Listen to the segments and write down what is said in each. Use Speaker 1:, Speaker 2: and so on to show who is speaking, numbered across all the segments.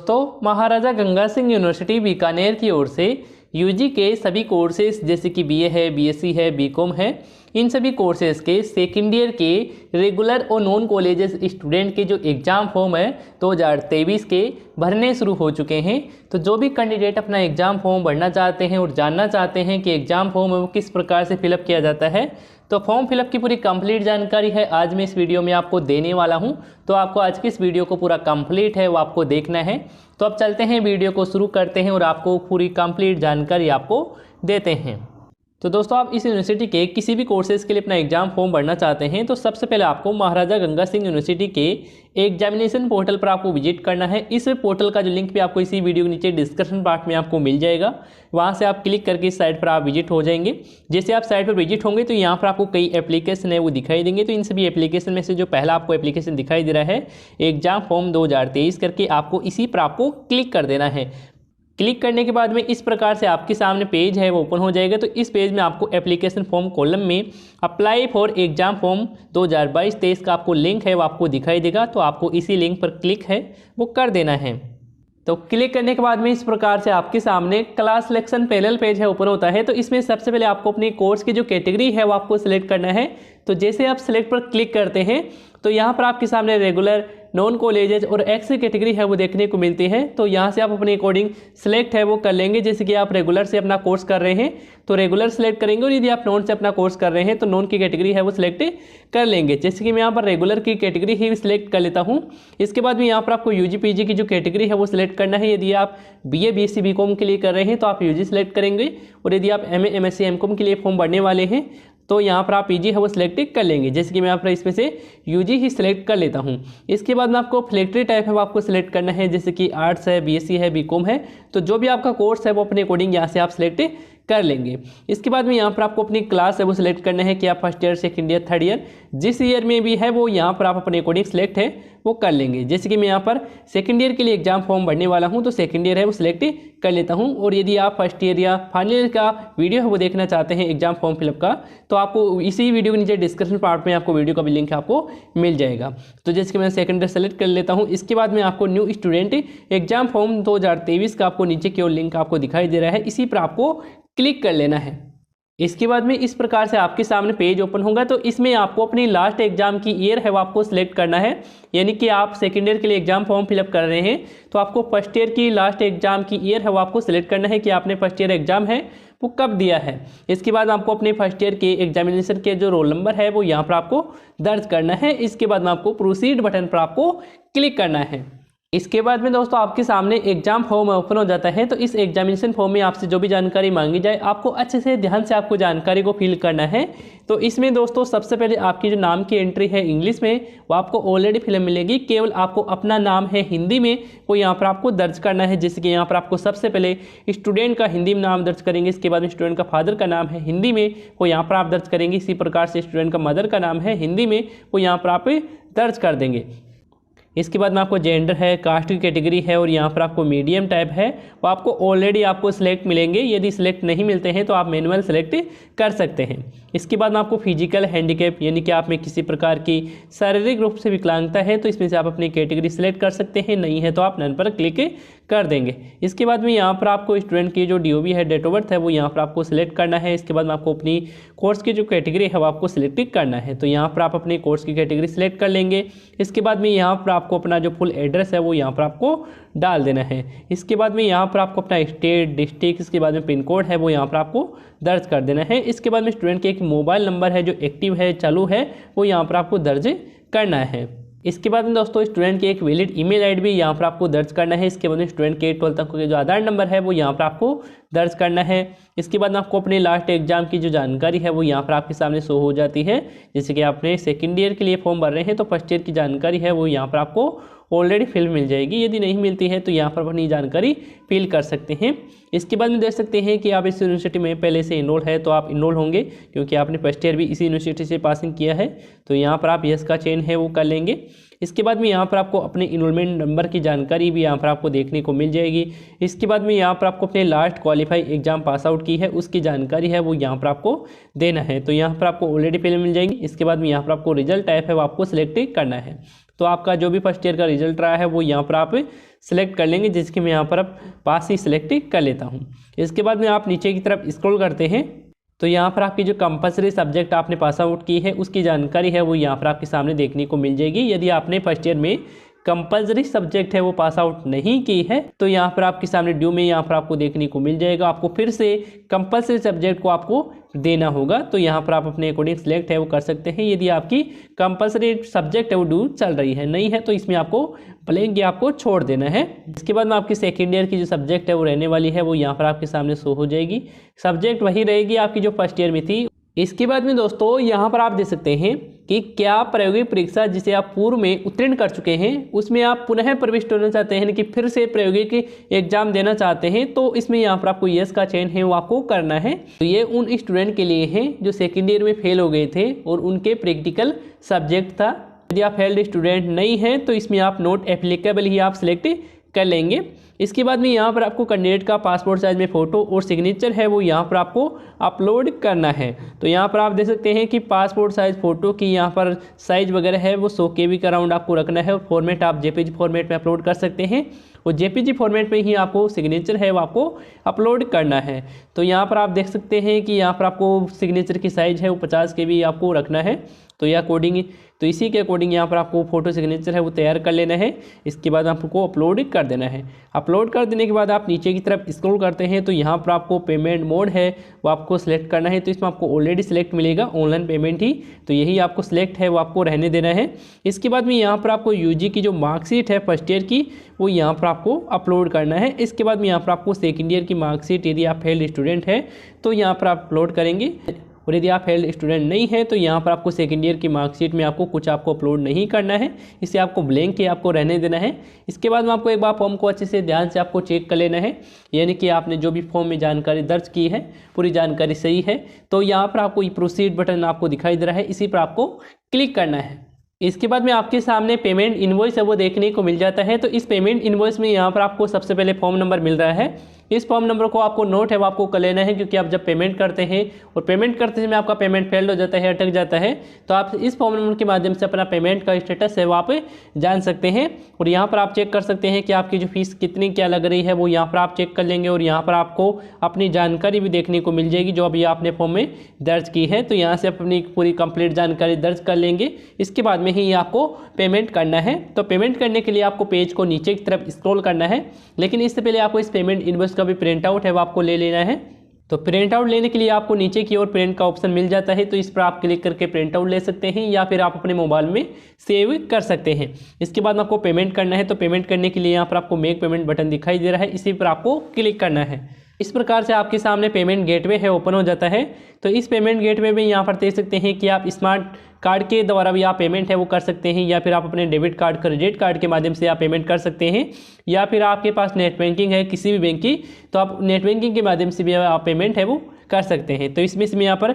Speaker 1: दोस्तों, महाराजा गंगा सिंह यूनिवर्सिटी बीकानेर की ओर से यूजी के सभी कोर्सेज जैसे कि बीए है, बीएससी है, बीकॉम है, इन सभी कोर्सेज के सेकेंड ईयर के रेगुलर और नॉन कॉलेजेस स्टूडेंट के जो एग्ज़ाम फॉर्म है 2023 के भरने शुरू हो चुके हैं। तो जो भी कैंडिडेट अपना एग्ज़ाम फॉर्म भरना चाहते हैं और जानना चाहते हैं कि एग्ज़ाम फॉर्म है वो किस प्रकार से फिलअप किया जाता है, तो फॉर्म फिलअप की पूरी कंप्लीट जानकारी है आज मैं इस वीडियो में आपको देने वाला हूं। तो आपको आज की इस वीडियो को पूरा कंप्लीट है वो आपको देखना है। तो अब चलते हैं, वीडियो को शुरू करते हैं और आपको पूरी कंप्लीट जानकारी आपको देते हैं। तो दोस्तों, आप इस यूनिवर्सिटी के किसी भी कोर्सेज के लिए अपना एग्जाम फॉर्म भरना चाहते हैं तो सबसे पहले आपको महाराजा गंगा सिंह यूनिवर्सिटी के एग्जामिनेशन पोर्टल पर आपको विजिट करना है। इस पोर्टल का जो लिंक भी आपको इसी वीडियो के नीचे डिस्क्रिप्शन पार्ट में आपको मिल जाएगा। वहां से आप क्लिक करके इस साइट पर आप विजिट हो जाएंगे। जैसे आप साइट पर विजिट होंगे तो यहाँ पर आपको कई एप्लीकेशन है वो दिखाई देंगे। तो इन सभी एप्लीकेशन में से जो पहला आपको एप्लीकेशन दिखाई दे रहा है एग्जाम फॉर्म 2023 करके, आपको इसी पर आपको क्लिक कर देना है। क्लिक करने के बाद में इस प्रकार से आपके सामने पेज है वो ओपन हो जाएगा। तो इस पेज में आपको एप्लीकेशन फॉर्म कॉलम में अप्लाई फॉर एग्जाम फॉर्म 2022-23 का आपको लिंक है वो आपको दिखाई देगा। तो आपको इसी लिंक पर क्लिक है वो कर देना है। तो क्लिक करने के बाद में इस प्रकार से आपके सामने क्लास सिलेक्शन पैनल पेज है ओपन होता है। तो इसमें सबसे पहले आपको अपनी कोर्स की जो कैटेगरी है वो आपको सिलेक्ट करना है। तो जैसे आप सिलेक्ट पर क्लिक करते हैं तो यहाँ पर आपके सामने रेगुलर, नॉन कॉलेजेस और एक्स कैटेगरी है वो देखने को मिलती है। तो यहाँ से आप अपने अकॉर्डिंग सिलेक्ट है वो कर लेंगे। जैसे कि आप रेगुलर से अपना कोर्स कर रहे हैं तो रेगुलर सिलेक्ट करेंगे, और यदि आप नॉन से अपना कोर्स कर रहे हैं तो नॉन की कैटेगरी है वो सिलेक्ट कर लेंगे। जैसे कि मैं यहाँ पर रेगुलर की कैटेगरी ही सिलेक्ट कर लेता हूँ। इसके बाद में यहाँ पर आपको यूजी पीजी की जो कैटेगरी है वो सिलेक्ट करना है। यदि आप बीए बीएससी बीकॉम के लिए कर रहे हैं तो आप यूजी सिलेक्ट करेंगे, और यदि आप एमए एमएससी एमकॉम के लिए फॉर्म भरने वाले हैं तो यहाँ पर आप पीजी है वो सिलेक्ट कर लेंगे। जैसे कि मैं यहाँ पर इसमें से यूजी ही सिलेक्ट कर लेता हूँ। इसके बाद में आपको फ्लेक्ट्री टाइप है वो आपको सिलेक्ट करना है। जैसे कि आर्ट्स है, बीएससी है, बीकॉम है, तो जो भी आपका कोर्स है वो अपने अकॉर्डिंग यहाँ से आप सिलेक्ट कर लेंगे। इसके बाद में यहाँ पर आपको अपनी क्लास है वो सिलेक्ट करना है कि आप first year, second year, third year जिस ईयर में भी है वो यहाँ पर आप अपने अकॉर्डिंग सिलेक्ट है वो कर लेंगे। जैसे कि मैं यहाँ पर सेकंड ईयर के लिए एग्जाम फॉर्म भरने वाला हूँ तो सेकंड ईयर है वो सिलेक्ट कर लेता हूँ। और यदि आप फर्स्ट ईयर या फाइनल ईयर का वीडियो है वो देखना चाहते हैं एग्जाम फॉर्म फिलअप का, तो आपको इसी वीडियो के नीचे डिस्क्रिप्शन पार्ट में आपको वीडियो का भी लिंक आपको मिल जाएगा। तो जैसे कि मैं सेकंड ईयर सेलेक्ट कर लेता हूँ। इसके बाद में आपको न्यू स्टूडेंट एग्जाम फॉर्म 2023 का आपको नीचे की ओर लिंक आपको दिखाई दे रहा है, इसी पर आपको क्लिक कर लेना है। इसके बाद में इस प्रकार से आपके सामने पेज ओपन होगा। तो इसमें आपको अपनी लास्ट एग्जाम की ईयर है वो आपको सिलेक्ट करना है। यानी कि आप सेकेंड ईयर के लिए एग्जाम फॉर्म फिलअप कर रहे हैं तो आपको फर्स्ट ईयर की लास्ट एग्जाम की ईयर है वो आपको सिलेक्ट करना है कि आपने फर्स्ट ईयर एग्जाम है वो कब दिया है। इसके बाद आपको अपने फर्स्ट ईयर के एग्जामिनेशन के जो रोल नंबर है वो यहाँ पर आपको दर्ज करना है। इसके बाद में आपको प्रोसीड बटन पर आपको क्लिक करना है। इसके बाद में दोस्तों आपके सामने एग्जाम फॉर्म ओपन हो जाता है। तो इस एग्जामिनेशन फॉर्म में आपसे जो भी जानकारी मांगी जाए आपको अच्छे से ध्यान से आपको जानकारी को फिल करना है। तो इसमें दोस्तों सबसे पहले आपकी जो नाम की एंट्री है इंग्लिश में वो आपको ऑलरेडी फिल मिलेगी। केवल आपको अपना नाम है हिंदी में वो यहाँ पर आपको दर्ज करना है। जैसे कि यहाँ पर आपको सबसे पहले स्टूडेंट का हिंदी में नाम दर्ज करेंगे। इसके बाद में स्टूडेंट का फादर का नाम है हिंदी में वो यहाँ पर आप दर्ज करेंगे। इसी प्रकार से स्टूडेंट का मदर का नाम है हिंदी में वो यहाँ पर आप दर्ज कर देंगे। इसके बाद में आपको जेंडर है, कास्ट की कैटेगरी है और यहाँ पर आपको मीडियम टाइप है वो आपको ऑलरेडी आपको सिलेक्ट मिलेंगे। यदि सिलेक्ट नहीं मिलते हैं तो आप मैनुअल सेलेक्ट कर सकते हैं। इसके बाद में आपको फिजिकल हैंडीकैप यानी कि आप में किसी प्रकार की शारीरिक रूप से विकलांगता है तो इसमें से आप अपनी कैटेगरी सिलेक्ट कर सकते हैं, नहीं है तो आप नन पर क्लिक कर देंगे। इसके बाद में यहाँ पर आपको स्टूडेंट की जो DOB है, डेट ऑफ बर्थ है, वो यहाँ पर आपको सिलेक्ट करना है। इसके बाद में आपको अपनी कोर्स की जो कैटेगरी है वो आपको सिलेक्ट करना है। तो यहाँ पर आप अपने कोर्स की कैटेगरी सिलेक्ट कर लेंगे। इसके बाद में यहाँ पर आपको अपना जो फुल एड्रेस है वो यहाँ पर आपको डाल देना है। इसके बाद में यहाँ पर आपको अपना स्टेट, डिस्ट्रिक्ट, इसके बाद में पिन कोड है वो यहाँ पर आपको दर्ज कर देना है। इसके बाद में स्टूडेंट के एक मोबाइल नंबर है जो एक्टिव है, चालू है, वो यहाँ पर आपको दर्ज करना है। इसके बाद में दोस्तों स्टूडेंट की एक वैलिड ईमेल आईडी भी यहाँ पर आपको दर्ज करना है। इसके बाद में स्टूडेंट के 12th तक के जो आधार नंबर है वो यहाँ पर आपको दर्ज करना है। इसके बाद में आपको अपने लास्ट एग्जाम की जो जानकारी है वो यहाँ पर आपके सामने शो हो जाती है। जैसे कि आपने सेकेंड ईयर के लिए फॉर्म भर रहे हैं तो फर्स्ट ईयर की जानकारी है वो यहाँ पर आपको ऑलरेडी फिल मिल जाएगी। यदि नहीं मिलती है तो यहाँ पर अपनी जानकारी फिल कर सकते हैं। इसके बाद में देख सकते हैं कि आप इस यूनिवर्सिटी में पहले से इनरोल है तो आप इनरोल होंगे क्योंकि आपने फर्स्ट ईयर भी इसी यूनिवर्सिटी से पासिंग किया है। तो यहाँ पर आप यस का चयन है वो कर लेंगे। इसके बाद में यहाँ पर आपको अपने इनरोलमेंट नंबर की जानकारी भी यहाँ पर आपको देखने को मिल जाएगी। इसके बाद में यहाँ पर आपको अपने last qualify exam pass out की है उसकी जानकारी है वो यहाँ पर आपको देना है। तो यहाँ पर आपको ऑलरेडी पहले मिल जाएगी। इसके बाद में यहाँ पर आपको रिजल्ट टाइप है वो आपको सिलेक्ट करना है। तो आपका जो भी फर्स्ट ईयर का रिजल्ट रहा है वो यहाँ पर आप सिलेक्ट कर लेंगे, जिसकी मैं यहाँ पर अब पास ही सिलेक्ट कर लेता हूँ। इसके बाद में आप नीचे की तरफ स्क्रॉल करते हैं तो यहाँ पर आपकी जो कंपलसरी सब्जेक्ट आपने पास आउट की है उसकी जानकारी है वो यहाँ पर आपके सामने देखने को मिल जाएगी। यदि आपने फर्स्ट ईयर में कंपलसरी सब्जेक्ट है वो पास आउट नहीं की है तो यहाँ पर आपके सामने ड्यू में यहाँ पर आपको देखने को मिल जाएगा। आपको फिर से कंपलसरी सब्जेक्ट को आपको देना होगा। तो यहाँ पर आप अपने अकॉर्डिंग सिलेक्ट है वो कर सकते हैं। यदि आपकी कंपलसरी सब्जेक्ट है वो ड्यू चल रही है, नहीं है तो इसमें आपको ब्लैंक आपको छोड़ देना है। इसके बाद में आपकी सेकेंड ईयर की जो सब्जेक्ट है वो रहने वाली है वो यहाँ पर आपके सामने शो हो जाएगी। सब्जेक्ट वही रहेगी आपकी जो फर्स्ट ईयर में थी। इसके बाद में दोस्तों यहाँ पर आप देख सकते हैं कि क्या प्रायोगिक परीक्षा जिसे आप पूर्व में उत्तीर्ण कर चुके हैं उसमें आप पुनः प्रविष्ट होना चाहते हैं कि फिर से प्रायोगिक एग्जाम देना चाहते हैं, तो इसमें यहाँ पर आपको यस का चयन है वो आपको करना है। तो ये उन स्टूडेंट के लिए है जो सेकेंड ईयर में फेल हो गए थे और उनके प्रैक्टिकल सब्जेक्ट था। यदि आप फेल्ड स्टूडेंट नहीं हैं तो इसमें आप नॉट एप्लीकेबल ही आप सिलेक्ट कर लेंगे। इसके बाद में यहाँ पर आपको कैंडिडेट का पासपोर्ट साइज में फ़ोटो और सिग्नेचर है वो यहाँ पर आपको अपलोड करना है। तो यहाँ पर आप देख सकते हैं कि पासपोर्ट साइज फ़ोटो की यहाँ पर साइज वगैरह है वो 100 KB का राउंड आपको रखना है और फॉर्मेट आप JPG फॉर्मेट में अपलोड कर सकते हैं और JPG फॉर्मेट में ही आपको सिग्नेचर है वो आपको अपलोड करना है। तो यहाँ पर आप देख सकते हैं कि यहाँ पर आपको सिग्नेचर की साइज़ है वो 50 KB आपको रखना है। तो यह अकॉर्डिंग तो इसी के अकॉर्डिंग यहाँ पर आपको फोटो सिग्नेचर है वो तैयार कर लेना है। इसके बाद आपको अपलोड कर देना है। अपलोड कर देने के बाद आप नीचे की तरफ स्क्रॉल करते हैं तो यहाँ पर आपको पेमेंट मोड है वो आपको सिलेक्ट करना है। तो इसमें आपको ऑलरेडी सिलेक्ट मिलेगा ऑनलाइन पेमेंट ही, तो यही आपको सिलेक्ट है वो आपको रहने देना है। इसके बाद में यहाँ पर आपको UG की जो मार्कशीट है फर्स्ट ईयर की वो यहाँ पर आपको अपलोड करना है। इसके बाद में यहाँ पर आपको सेकेंड ईयर की मार्कशीट यदि आप फेल्ड स्टूडेंट है तो यहाँ पर आप अपलोड करेंगे और यदि आप फेल्ड स्टूडेंट नहीं है तो यहाँ पर आपको सेकेंड ईयर की मार्कशीट में आपको कुछ आपको अपलोड नहीं करना है, इसे आपको ब्लैंक ही आपको रहने देना है। इसके बाद में आपको एक बार फॉर्म को अच्छे से ध्यान से आपको चेक कर लेना है, यानी कि आपने जो भी फॉर्म में जानकारी दर्ज की है पूरी जानकारी सही है। तो यहाँ पर आपको ये प्रोसीड बटन आपको दिखाई दे रहा है, इसी पर आपको क्लिक करना है। इसके बाद में आपके सामने पेमेंट इनवॉइस है वो देखने को मिल जाता है। तो इस पेमेंट इनवॉइस में यहाँ पर आपको सबसे पहले फॉर्म नंबर मिल रहा है। इस फॉर्म नंबर को आपको नोट है वो आपको कर लेना है, क्योंकि आप जब पेमेंट करते हैं और पेमेंट करते समय आपका पेमेंट फेल्ड हो जाता है, अटक जाता है, तो आप इस फॉर्म नंबर के माध्यम से अपना पेमेंट का स्टेटस है वो आप जान सकते हैं। और यहाँ पर आप चेक कर सकते हैं कि आपकी जो फीस कितनी क्या लग रही है वो यहाँ पर आप चेक कर लेंगे। और यहाँ पर आपको अपनी जानकारी भी देखने को मिल जाएगी जो अभी आपने फॉर्म में दर्ज की है। तो यहाँ से अपनी पूरी कंप्लीट जानकारी दर्ज कर लेंगे। इसके बाद में ही आपको पेमेंट करना है। तो पेमेंट करने के लिए आपको पेज को नीचे की तरफ स्क्रॉल करना है, लेकिन इससे पहले आपको इस पेमेंट इनवॉइस का भी प्रिंट आउट है वो आपको ले लेना है। तो प्रिंट आउट लेने के लिए आपको नीचे की ओर प्रिंट का ऑप्शन मिल जाता है, तो इस पर आप क्लिक करके प्रिंट आउट ले सकते हैं या फिर आप अपने मोबाइल में सेव कर सकते हैं। इसके बाद आपको पेमेंट करना है। तो पेमेंट करने के लिए यहाँ पर आपको मेक पेमेंट बटन दिखाई दे रहा है, इसी पर आपको क्लिक करना है। इस प्रकार से आपके सामने पेमेंट गेटवे है ओपन हो जाता है। तो इस पेमेंट गेटवे में यहाँ पर देख सकते हैं कि आप स्मार्ट कार्ड के द्वारा भी आप पेमेंट है वो कर सकते हैं, या फिर आप अपने डेबिट कार्ड क्रेडिट कार्ड के माध्यम से आप पेमेंट कर सकते हैं, या फिर आपके पास नेट बैंकिंग है किसी भी बैंक की तो आप नेट बैंकिंग के माध्यम से भी आप पेमेंट है वो कर सकते हैं। तो इसमें यहाँ पर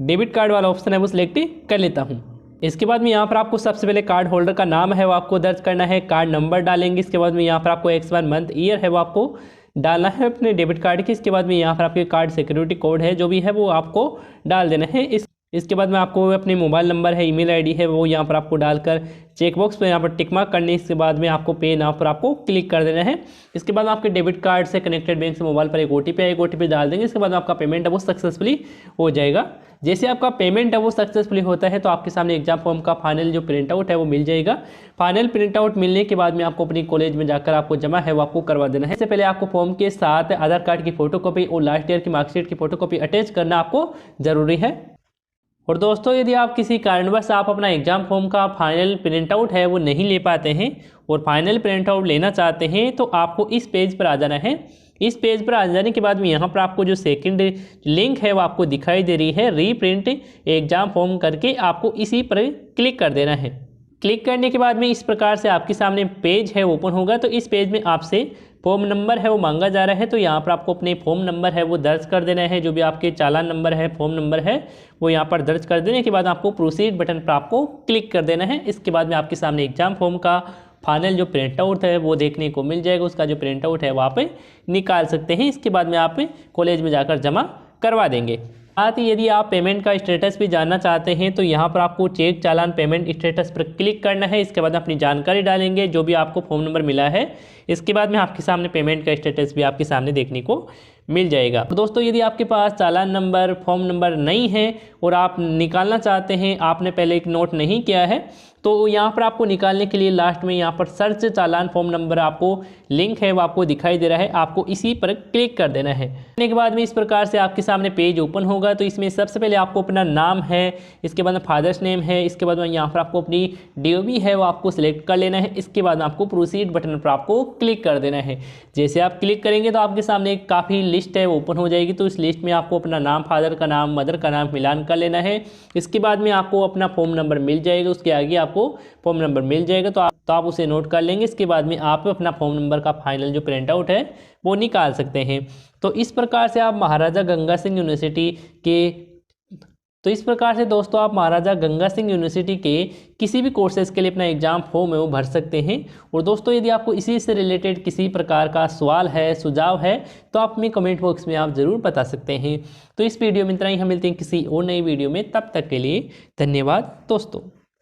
Speaker 1: डेबिट कार्ड वाला ऑप्शन है वो सिलेक्ट कर लेता हूँ। इसके बाद में यहाँ पर आपको सबसे पहले कार्ड होल्डर का नाम है वो आपको दर्ज करना है, कार्ड नंबर डालेंगे। इसके बाद में यहाँ पर आपको एक्सपायर मंथ ईयर है वो आपको डालना है अपने डेबिट कार्ड की। इसके बाद में यहाँ पर आपके कार्ड सिक्योरिटी कोड है जो भी है वो आपको डाल देना है। इसके बाद में आपको अपने मोबाइल नंबर है, ईमेल आईडी है वो यहाँ पर आपको डालकर चेकबॉक्स पर यहाँ पर टिक मार्क करने। इसके बाद में आपको पे नाउ पर आपको क्लिक कर देना है। इसके बाद आपके डेबिट कार्ड से कनेक्टेड बैंक से मोबाइल पर एक OTP है, एक OTP डाल देंगे। इसके बाद आपका पेमेंट है वो सक्सेसफुली हो जाएगा। जैसे आपका पेमेंट है वो सक्सेसफुली होता है तो आपके सामने एग्जाम फॉर्म का फाइनल जो प्रिंट आउट है वो मिल जाएगा। फाइनल प्रिंट आउट मिलने के बाद में आपको अपनी कॉलेज में जाकर आपको जमा है वो आपको करवा देना है। इससे पहले आपको फॉर्म के साथ आधार कार्ड की फोटोकॉपी और लास्ट ईयर की मार्कशीट की फोटोकॉपी अटैच करना आपको जरूरी है। और दोस्तों यदि आप किसी कारणवश आप अपना एग्जाम फॉर्म का फाइनल प्रिंट आउट है वो नहीं ले पाते हैं और फाइनल प्रिंट आउट लेना चाहते हैं तो आपको इस पेज पर आ जाना है। इस पेज पर आ जाने के बाद में यहाँ पर आपको जो सेकंड लिंक है वो आपको दिखाई दे रही है, रीप्रिंट एग्जाम फॉर्म करके आपको इसी पर क्लिक कर देना है। क्लिक करने के बाद में इस प्रकार से आपके सामने पेज है ओपन होगा। तो इस पेज में आपसे फॉर्म नंबर है वो मांगा जा रहा है। तो यहाँ पर आपको अपने फॉर्म नंबर है वो दर्ज कर देना है। जो भी आपके चालान नंबर है, फॉर्म नंबर है, वो यहाँ पर दर्ज कर देने के बाद आपको प्रोसीड बटन पर आपको क्लिक कर देना है। इसके बाद में आपके सामने एग्जाम फॉर्म का फाइनल जो प्रिंट आउट है वो देखने को मिल जाएगा। उसका जो प्रिंट आउट है वो आप निकाल सकते हैं। इसके बाद में आप कॉलेज में जाकर जमा करवा देंगे। साथ ही यदि आप पेमेंट का स्टेटस भी जानना चाहते हैं तो यहाँ पर आपको चेक चालान पेमेंट स्टेटस पर क्लिक करना है। इसके बाद अपनी जानकारी डालेंगे जो भी आपको फॉर्म नंबर मिला है। इसके बाद में आपके सामने पेमेंट का स्टेटस भी आपके सामने देखने को मिल जाएगा। तो दोस्तों यदि आपके पास चालान नंबर, फॉर्म नंबर नहीं है और आप निकालना चाहते हैं, आपने पहले एक नोट नहीं किया है, तो यहाँ पर आपको निकालने के लिए लास्ट में यहाँ पर सर्च चालान फॉर्म नंबर आपको लिंक है वो आपको दिखाई दे रहा है, आपको इसी पर क्लिक कर देना है। करने के बाद में इस प्रकार से आपके सामने पेज ओपन होगा। तो इसमें सबसे पहले आपको अपना नाम है, इसके बाद में फादर्स नेम है, इसके बाद में यहाँ पर आपको अपनी DOB है वो आपको सिलेक्ट कर लेना है। इसके बाद में आपको प्रोसीड बटन पर आपको क्लिक कर देना है। जैसे आप क्लिक करेंगे तो आपके सामने एक काफ़ी लिस्ट है वो ओपन हो जाएगी। तो इस लिस्ट में आपको अपना नाम, फादर का नाम, मदर का नाम मिलान कर लेना है। इसके बाद में आपको अपना फॉर्म नंबर मिल जाएगा, उसके आगे आपको फॉर्म नंबर मिल जाएगा। तो आप उसे नोट कर लेंगे। इसके बाद में आप अपना फॉर्म नंबर का फाइनल जो प्रिंट आउट है वो निकाल सकते हैं। तो इस प्रकार से आप महाराजा गंगा सिंह यूनिवर्सिटी के किसी भी कोर्सेज के लिए अपना एग्जाम फॉर्म है वो भर सकते हैं। और दोस्तों यदि आपको इसी से रिलेटेड किसी प्रकार का सवाल है, सुझाव है, तो आप हमें कमेंट बॉक्स में आप ज़रूर बता सकते हैं। तो इस वीडियो में इतना ही, हम मिलते हैं किसी और नई वीडियो में। तब तक के लिए धन्यवाद दोस्तों।